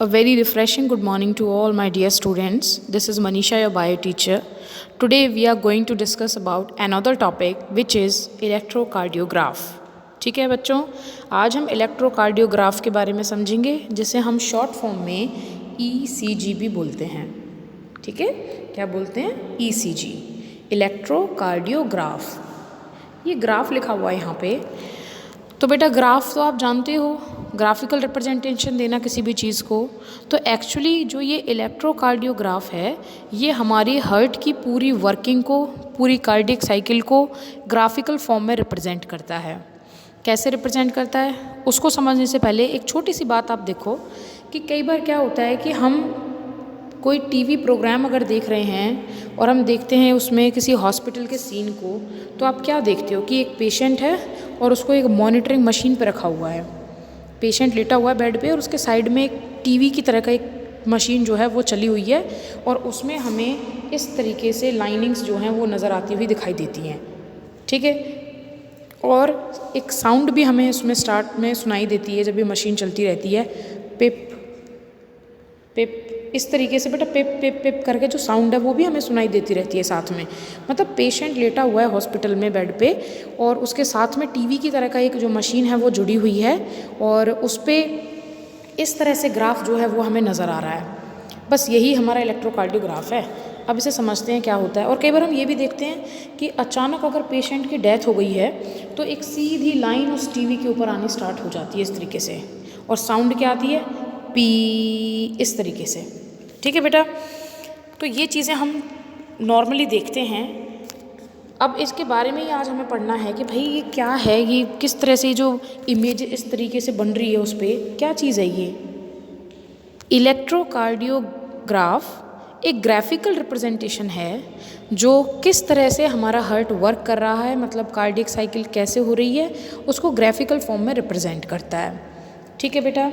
A very refreshing good morning to all my dear students. This is Manisha, your bio teacher. Today we are going to discuss about another topic which is electrocardiograph. ठीक है बच्चों, आज हम electrocardiograph के बारे में समझेंगे जिसे हम शॉर्ट फॉर्म में ECG भी बोलते हैं। ठीक है, क्या बोलते हैं? ECG, electrocardiograph. ये ग्राफ लिखा हुआ है यहाँ पे। तो बेटा ग्राफ तो आप जानते हो, ग्राफिकल रिप्रेजेंटेशन देना किसी भी चीज़ को। तो एक्चुअली जो ये इलेक्ट्रोकार्डियोग्राफ है ये हमारी हार्ट की पूरी वर्किंग को, पूरी कार्डियक साइकिल को ग्राफिकल फॉर्म में रिप्रेजेंट करता है। कैसे रिप्रेजेंट करता है उसको समझने से पहले एक छोटी सी बात आप देखो कि कई बार क्या होता है कि हम कोई टीवी प्रोग्राम अगर देख रहे हैं और हम देखते हैं उसमें किसी हॉस्पिटल के सीन को, तो आप क्या देखते हो कि एक पेशेंट है और उसको एक मॉनिटरिंग मशीन पर रखा हुआ है। पेशेंट लेटा हुआ है बेड पे और उसके साइड में एक टीवी की तरह का एक मशीन जो है वो चली हुई है और उसमें हमें इस तरीके से लाइनिंग्स जो हैं वो नज़र आती हुई दिखाई देती हैं। ठीक है, और एक साउंड भी हमें उसमें स्टार्ट में सुनाई देती है जब ये मशीन चलती रहती है, पिप पिप, इस तरीके से बेटा पिप पिप पिप करके जो साउंड है वो भी हमें सुनाई देती रहती है साथ में। मतलब पेशेंट लेटा हुआ है हॉस्पिटल में बेड पे और उसके साथ में टीवी की तरह का एक जो मशीन है वो जुड़ी हुई है और उस पर इस तरह से ग्राफ जो है वो हमें नज़र आ रहा है। बस यही हमारा इलेक्ट्रोकार्डियोग्राफ है। अब इसे समझते हैं क्या होता है। और कई बार हम ये भी देखते हैं कि अचानक अगर पेशेंट की डेथ हो गई है तो एक सीधी लाइन उस टीवी के ऊपर आनी स्टार्ट हो जाती है इस तरीके से, और साउंड क्या आती है? पी, इस तरीके से। ठीक है बेटा, तो ये चीज़ें हम नॉर्मली देखते हैं। अब इसके बारे में ही आज हमें पढ़ना है कि भाई ये क्या है, ये किस तरह से जो इमेज इस तरीके से बन रही है उस पर क्या चीज़ है ये। इलेक्ट्रोकार्डियोग्राफ एक ग्राफिकल रिप्रेजेंटेशन है जो किस तरह से हमारा हार्ट वर्क कर रहा है, मतलब कार्डियक साइकिल कैसे हो रही है, उसको ग्राफिकल फॉर्म में रिप्रेजेंट करता है। ठीक है बेटा,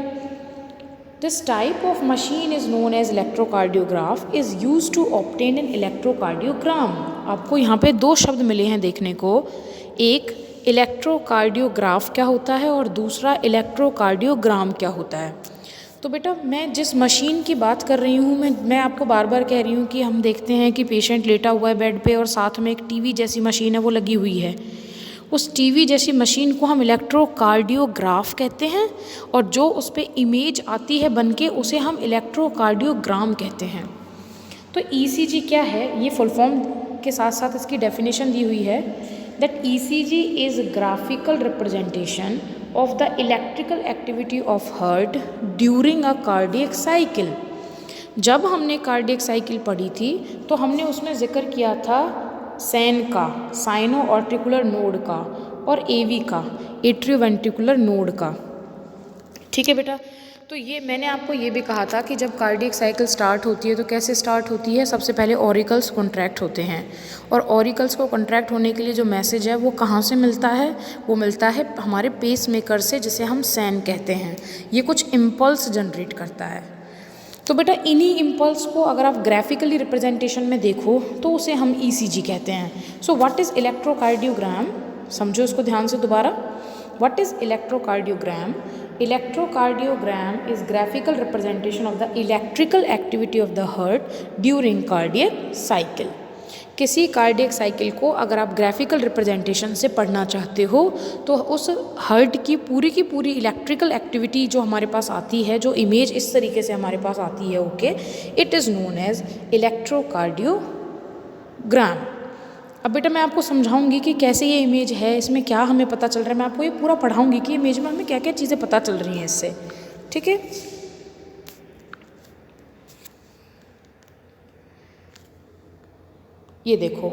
This type of machine is known as electrocardiograph is used to obtain an electrocardiogram। आपको यहाँ पे दो शब्द मिले हैं देखने को, एक इलेक्ट्रोकार्डियोग्राफ क्या होता है और दूसरा इलेक्ट्रोकार्डियोग्राम क्या होता है। तो बेटा मैं जिस मशीन की बात कर रही हूँ, मैं आपको बार बार कह रही हूँ कि हम देखते हैं कि पेशेंट लेटा हुआ है बेड पे और साथ में एक टीवी जैसी मशीन है वो लगी हुई है। उस टीवी जैसी मशीन को हम इलेक्ट्रोकार्डियोग्राफ कहते हैं और जो उस पर इमेज आती है बन के उसे हम इलेक्ट्रोकार्डियोग्राम कहते हैं। तो ECG क्या है, ये फुल फॉर्म के साथ साथ इसकी डेफिनेशन दी हुई है that ECG is graphical representation of the electrical activity of heart during a cardiac cycle. जब हमने कार्डियक साइकिल पढ़ी थी तो हमने उसमें जिक्र किया था सैन का, साइनो ऑर्टिकुलर नोड का, और AV का, एट्रियोवेंट्रिकुलर नोड का। ठीक है बेटा, तो ये मैंने आपको ये भी कहा था कि जब कार्डियक साइकिल स्टार्ट होती है तो कैसे स्टार्ट होती है। सबसे पहले ऑरिकल्स कॉन्ट्रैक्ट होते हैं और ऑरिकल्स को कॉन्ट्रैक्ट होने के लिए जो मैसेज है वो कहाँ से मिलता है? वो मिलता है हमारे पेस मेकर से, जिसे हम सैन कहते हैं। ये कुछ इम्पल्स जनरेट करता है। तो बेटा इन्हीं इम्पल्स को अगर आप ग्राफिकली रिप्रेजेंटेशन में देखो तो उसे हम ECG कहते हैं। सो व्हाट इज़ इलेक्ट्रोकार्डियोग्राम, समझो इसको ध्यान से दोबारा। What is electrocardiogram? Electrocardiogram is graphical representation of the electrical activity of the heart during cardiac cycle. किसी कार्डियक साइकिल को अगर आप ग्राफिकल रिप्रेजेंटेशन से पढ़ना चाहते हो तो उस हार्ट की पूरी इलेक्ट्रिकल एक्टिविटी जो हमारे पास आती है, जो इमेज इस तरीके से हमारे पास आती है, okay, it is known as electrocardiogram. अब बेटा मैं आपको समझाऊंगी कि कैसे ये इमेज है, इसमें क्या हमें पता चल रहा है। मैं आपको ये पूरा पढ़ाऊंगी कि इमेज में हमें क्या क्या चीज़ें पता चल रही हैं इससे। ठीक है, ये देखो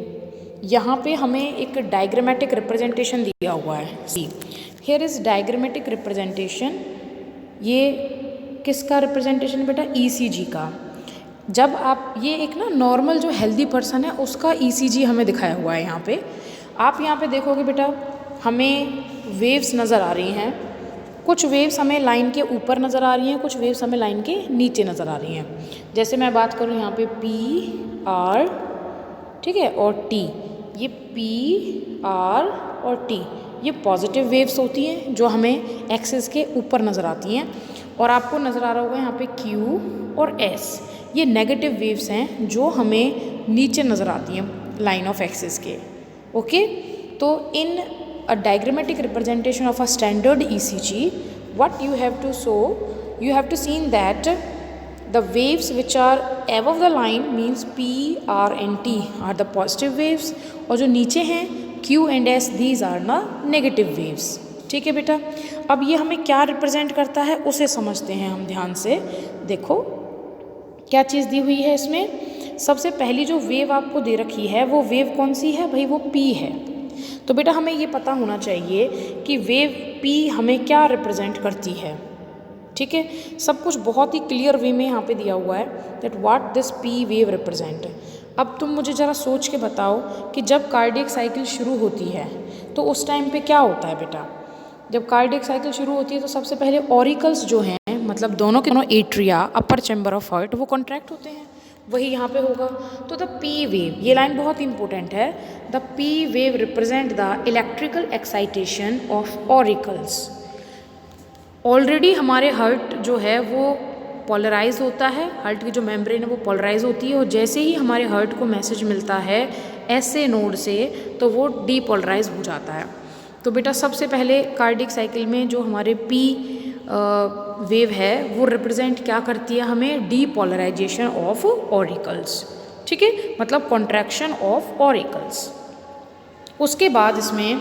यहाँ पे हमें एक डायग्रामेटिक रिप्रेजेंटेशन दिया हुआ है। See here is diagrammatic representation. ये किसका रिप्रेजेंटेशन बेटा? ECG का। जब आप ये एक ना नॉर्मल जो हेल्दी पर्सन है उसका ECG हमें दिखाया हुआ है यहाँ पे। आप यहाँ पे देखोगे बेटा हमें वेव्स नज़र आ रही हैं। कुछ वेव्स हमें लाइन के ऊपर नज़र आ रही हैं, कुछ वेव्स हमें लाइन के नीचे नज़र आ रही हैं। जैसे मैं बात करूँ यहाँ पे PR, ठीक है, और T, ये PR और T ये पॉजिटिव वेव्स होती हैं जो हमें एक्सिस के ऊपर नज़र आती हैं। और आपको नज़र आ रहा होगा यहाँ पे Q और S, ये नेगेटिव वेव्स हैं जो हमें नीचे नज़र आती हैं लाइन ऑफ एक्सिस के। ओके, तो in a diagrammatic representation of a standard ECG what you have to show, you have to see that the waves which are above the line means P, R and T are the positive waves, और जो नीचे हैं Q and S these are the negative waves। ठीक है बेटा, अब ये हमें क्या रिप्रेजेंट करता है उसे समझते हैं हम ध्यान से। देखो क्या चीज़ दी हुई है इसमें। सबसे पहली जो वेव आपको दे रखी है वो वेव कौन सी है भाई, वो P है। तो बेटा हमें ये पता होना चाहिए कि वेव P हमें क्या रिप्रेजेंट करती है। ठीक है, सब कुछ बहुत ही क्लियर वे में यहाँ पे दिया हुआ है that what this P wave represent. अब तुम मुझे ज़रा सोच के बताओ कि जब कार्डियक साइकिल शुरू होती है तो उस टाइम पे क्या होता है बेटा। जब कार्डियक साइकिल शुरू होती है तो सबसे पहले ऑरिकल्स जो हैं, मतलब दोनों के दोनों atria, upper chamber of heart, वो कॉन्ट्रैक्ट होते हैं, वही यहाँ पे होगा। तो द P वेव, ये लाइन बहुत इंपॉर्टेंट है, the P wave represent the electrical excitation of auricles. Already हमारे हार्ट जो है वो पोलराइज होता है, हार्ट की जो मेम्ब्रेन है वो पोलराइज होती है, और जैसे ही हमारे हार्ट को मैसेज मिलता है ऐसे नोड से तो वो डीपोलराइज हो जाता है। तो बेटा सबसे पहले कार्डियक साइकिल में जो हमारे P वेव है वो रिप्रेजेंट क्या करती है, हमें डीपोलराइजेशन ऑफ ऑरिकल्स। ठीक है, मतलब कॉन्ट्रैक्शन ऑफ ऑरिकल्स। उसके बाद इसमें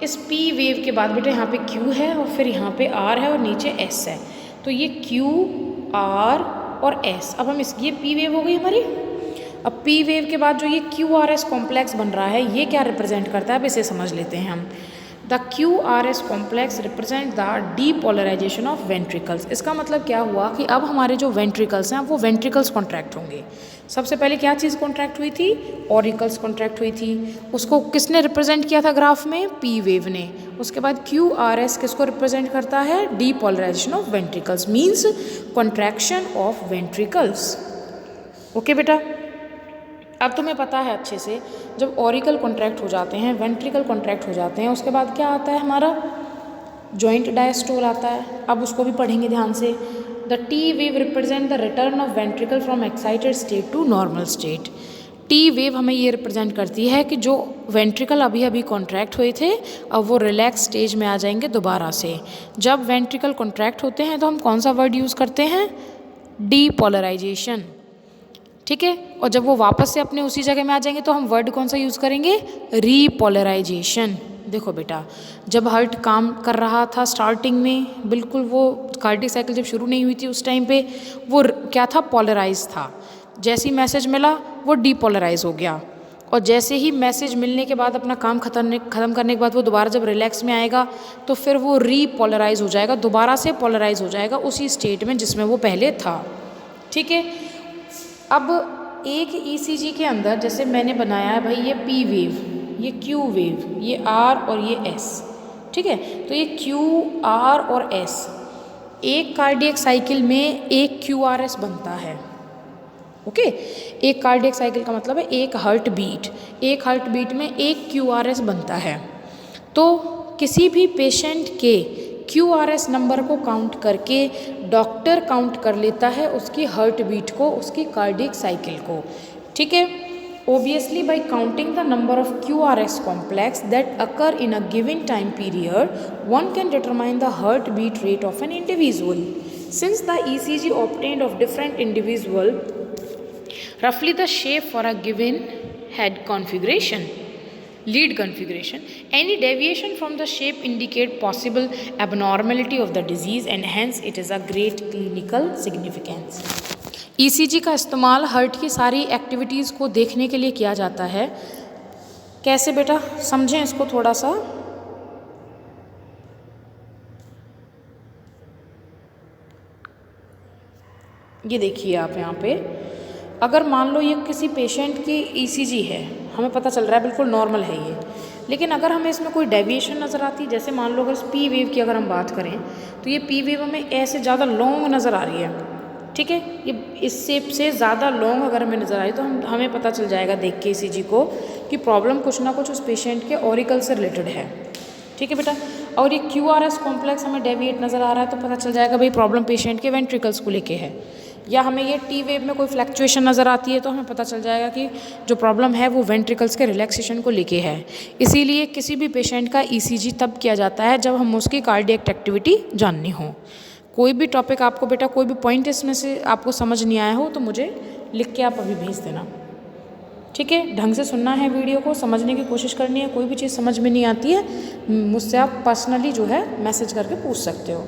इस P वेव के बाद बेटा यहाँ पे Q है और फिर यहाँ पे R है और नीचे S है। तो ये Q, R और S, अब हम ये P वेव हो गई हमारी। अब P वेव के बाद जो ये QRS कॉम्प्लेक्स बन रहा है ये क्या रिप्रेजेंट करता है, अब इसे समझ लेते हैं हम। The QRS complex represent the depolarization of ventricles. इसका मतलब क्या हुआ कि अब हमारे जो वेंट्रिकल्स हैं वो वेंट्रिकल्स कॉन्ट्रैक्ट होंगे। सबसे पहले क्या चीज़ कॉन्ट्रैक्ट हुई थी, ऑरिकल्स कॉन्ट्रैक्ट हुई थी, उसको किसने रिप्रेजेंट किया था ग्राफ में, P वेव ने। उसके बाद QRS किसको रिप्रेजेंट करता है, depolarization of ventricles, means contraction of ventricles. Okay बेटा, अब तुम्हें पता है अच्छे से, जब ऑरिकल कॉन्ट्रैक्ट हो जाते हैं, वेंट्रिकल कॉन्ट्रैक्ट हो जाते हैं, उसके बाद क्या आता है हमारा, जॉइंट डायस्टोल आता है। अब उसको भी पढ़ेंगे ध्यान से। The T wave represent the return of ventricle from excited state to normal state. T wave हमें ये रिप्रेजेंट करती है कि जो वेंट्रिकल अभी अभी कॉन्ट्रैक्ट हुए थे अब वो रिलैक्स स्टेज में आ जाएंगे दोबारा से। जब वेंट्रिकल कॉन्ट्रैक्ट होते हैं तो हम कौन सा वर्ड यूज़ करते हैं, डीपोलराइजेशन। ठीक है, और जब वो वापस से अपने उसी जगह में आ जाएंगे तो हम वर्ड कौन सा यूज़ करेंगे, रीपोलराइजेशन। देखो बेटा, जब हार्ट काम कर रहा था स्टार्टिंग में, बिल्कुल वो कार्डियक साइकिल जब शुरू नहीं हुई थी उस टाइम पे वो क्या था, पोलराइज था। जैसे ही मैसेज मिला वो डीपोलराइज हो गया, और जैसे ही मैसेज मिलने के बाद अपना काम ख़त्म करने के बाद वो दोबारा जब रिलैक्स में आएगा तो फिर वो रीपोलराइज हो जाएगा, दोबारा से पोलराइज हो जाएगा उसी स्टेट में जिसमें वो पहले था। ठीक है, अब एक ECG के अंदर जैसे मैंने बनाया है भाई, ये P वेव, ये Q वेव, ये R और ये S। ठीक है, तो ये Q, R और S, एक कार्डियक साइकिल में एक QRS बनता है। ओके, एक कार्डियक साइकिल का मतलब है एक हार्ट बीट, एक हार्ट बीट में एक QRS बनता है। तो किसी भी पेशेंट के QRS नंबर को काउंट करके डॉक्टर काउंट कर लेता है उसकी हार्ट बीट को, उसकी कार्डियक साइकिल को। ठीक है, obviously by counting the number of QRS complex that occur in a given time period, one can determine the heartbeat rate of an individual. Since the ECG obtained of different individual roughly the shape for a given head configuration, lead configuration, any deviation from the shape indicate possible abnormality of the disease and hence it is a great clinical significance. ECG का इस्तेमाल heart की सारी activities को देखने के लिए किया जाता है। कैसे बेटा, समझें इसको थोड़ा सा। ये देखिए आप यहाँ पे, अगर मान लो ये किसी पेशेंट की ECG है, हमें पता चल रहा है बिल्कुल नॉर्मल है ये, लेकिन अगर हमें इसमें कोई डेविएशन नज़र आती है, जैसे मान लो अगर P वेव की अगर हम बात करें तो ये P वेव हमें ऐसे ज़्यादा लॉन्ग नज़र आ रही है। ठीक है, ये इस शेप से ज़्यादा लॉन्ग अगर हमें नज़र आई तो हमें पता चल जाएगा देख के ECG को कि प्रॉब्लम कुछ ना कुछ उस पेशेंट के ऑरिकल से रिलेटेड है। ठीक है बेटा, और ये QRS कॉम्प्लेक्स हमें डेविएट नज़र आ रहा है तो पता चल जाएगा भाई प्रॉब्लम पेशेंट के वेंट्रिकल्स को लेके है। या हमें ये T वेव में कोई फ्लैक्चुएशन नज़र आती है तो हमें पता चल जाएगा कि जो प्रॉब्लम है वो वेंट्रिकल्स के रिलैक्सेशन को लेके है। इसीलिए किसी भी पेशेंट का ECG तब किया जाता है जब हम उसकी कार्डियक एक्टिविटी जाननी हो। कोई भी टॉपिक आपको बेटा कोई भी पॉइंट इसमें से आपको समझ नहीं आया हो तो मुझे लिख के आप अभी भेज देना, ठीक है। ढंग से सुनना है, वीडियो को समझने की कोशिश करनी है। कोई भी चीज़ समझ में नहीं आती है मुझसे आप पर्सनली जो है मैसेज करके पूछ सकते हो।